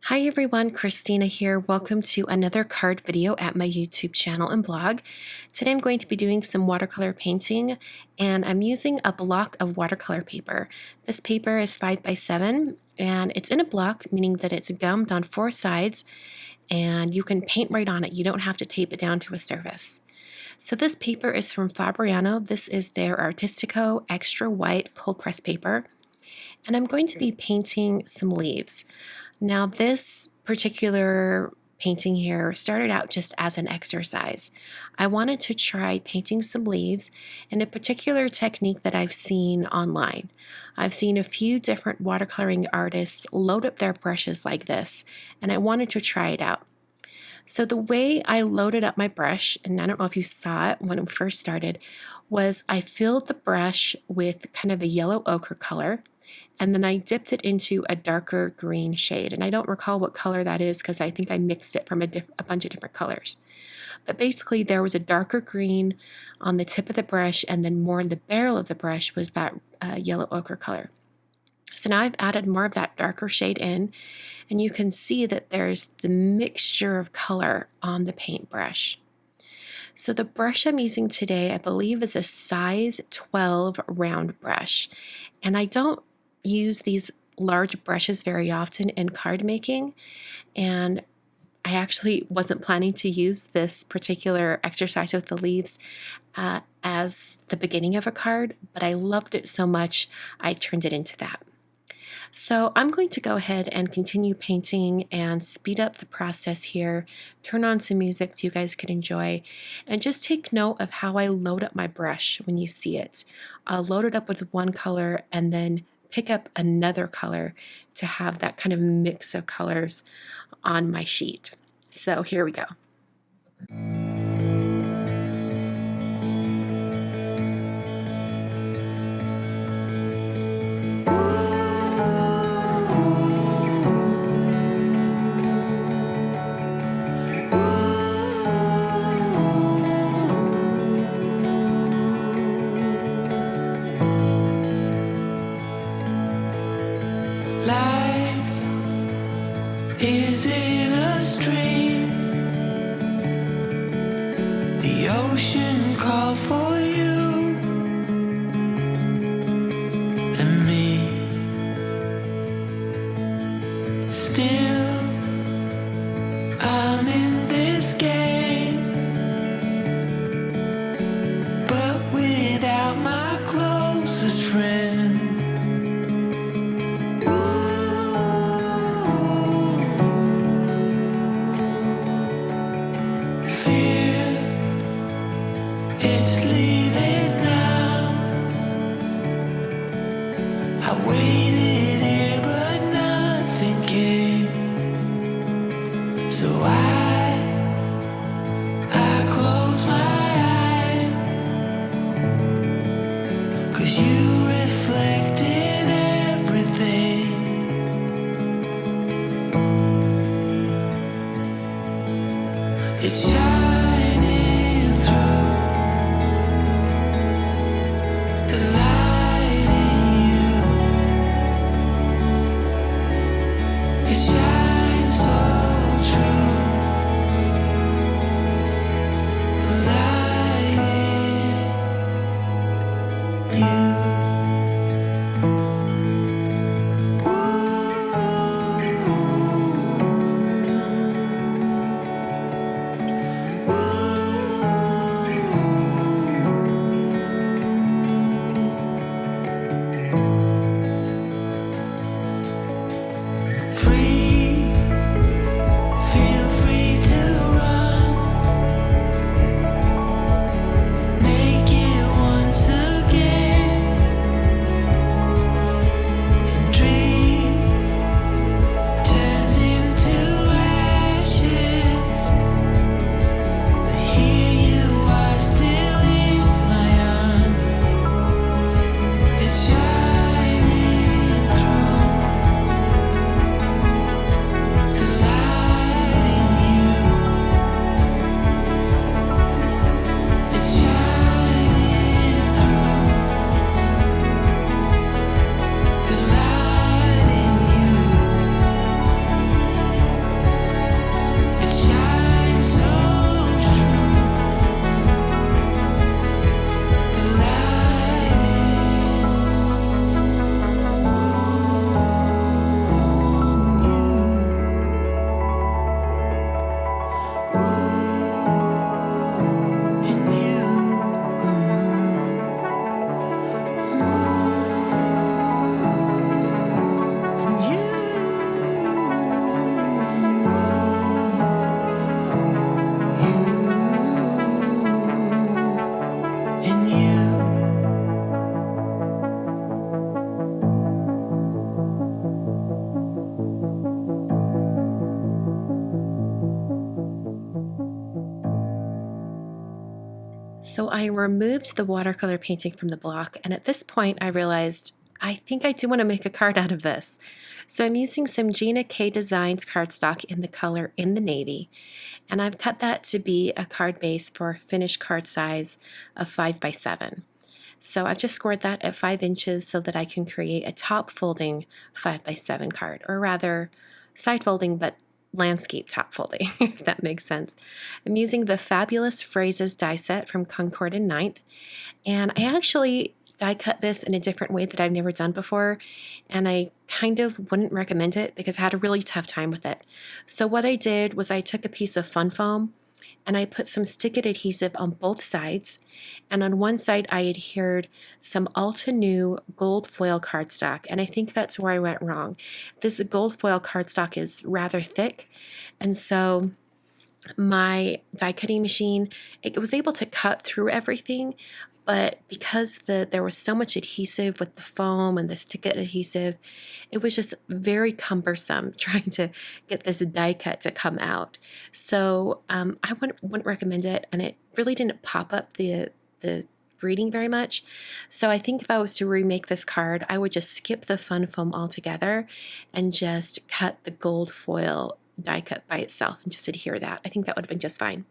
Hi everyone, Christina here. Welcome to another card video at my YouTube channel and blog. Today I'm going to be doing some watercolor painting and I'm using a block of watercolor paper. This paper is 5x7 and it's in a block, meaning that it's gummed on 4 sides and you can paint right on it. You don't have to tape it down to a surface. So this paper is from Fabriano. This is their Artistico Extra White Cold Press paper. And I'm going to be painting some leaves. Now, this particular painting here started out just as an exercise. I wanted to try painting some leaves in a particular technique that I've seen online. I've seen a few different watercoloring artists load up their brushes like this, and I wanted to try it out. So the way I loaded up my brush, and I don't know if you saw it when it first started, was I filled the brush with kind of a yellow ochre color, and then I dipped it into a darker green shade. And I don't recall what color that is because I think I mixed it from a bunch of different colors. But basically there was a darker green on the tip of the brush, and then more in the barrel of the brush was that yellow ochre color. So now I've added more of that darker shade in, and you can see that there's the mixture of color on the paintbrush. So the brush I'm using today, I believe, is a size 12 round brush. And I don't use these large brushes very often in card making, and I actually wasn't planning to use this particular exercise with the leaves as the beginning of a card, but I loved it so much I turned it into that. So I'm going to go ahead and continue painting and speed up the process here, turn on some music so you guys can enjoy, and just take note of how I load up my brush when you see it. I'll load it up with one color and then pick up another color to have that kind of mix of colors on my sheet. So here we go. Life is in a stream. The ocean called for you and me. Still, I'm in this game, but without my closest friend. It's leaving now. I waited here, but nothing came. So I close my eyes, 'cause you reflect in everything. It's shining through. The light in you, it shines so true. The light in you. Free So I removed the watercolor painting from the block, and at this point I realized I think I do want to make a card out of this. So I'm using some Gina K Designs cardstock in the color In the Navy, and I've cut that to be a card base for a finished card size of 5 by 7. So I've just scored that at 5 inches so that I can create a top folding 5 by 7 card, or rather side folding but landscape top folding, if that makes sense. I'm using the Fabulous Phrases die set from Concord and Ninth, and I actually die cut this in a different way that I've never done before, and I kind of wouldn't recommend it because I had a really tough time with it. So what I did was I took a piece of fun foam and I put some stick-it adhesive on both sides, and on one side I adhered some Altenew gold foil cardstock, and I think that's where I went wrong. This gold foil cardstock is rather thick, and so my die cutting machine, it was able to cut through everything, but because there was so much adhesive with the foam and the stick-it adhesive, it was just very cumbersome trying to get this die cut to come out. So I wouldn't recommend it, and it really didn't pop up the greeting very much. So I think if I was to remake this card, I would just skip the fun foam altogether and just cut the gold foil die cut by itself and just adhere that. I think that would have been just fine.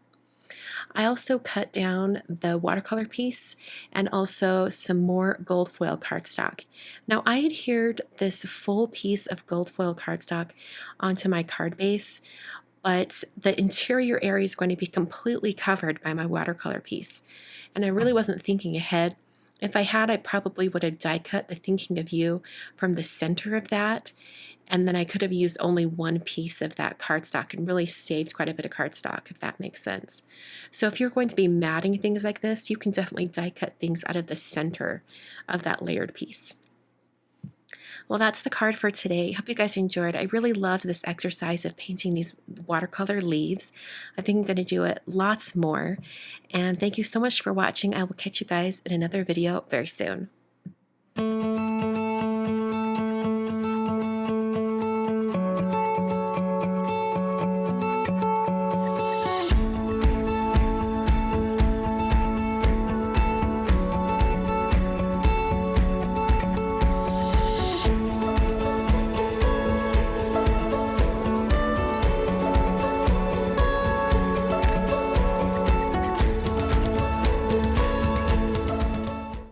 I also cut down the watercolor piece and also some more gold foil cardstock. Now I adhered this full piece of gold foil cardstock onto my card base, but the interior area is going to be completely covered by my watercolor piece. And I really wasn't thinking ahead. If I had, I probably would have die cut the Thinking of You from the center of that, and then I could have used only one piece of that cardstock and really saved quite a bit of cardstock, if that makes sense. So if you're going to be matting things like this, you can definitely die cut things out of the center of that layered piece. Well, that's the card for today. Hope you guys enjoyed. I really loved this exercise of painting these watercolor leaves. I think I'm going to do it lots more. And thank you so much for watching. I will catch you guys in another video very soon.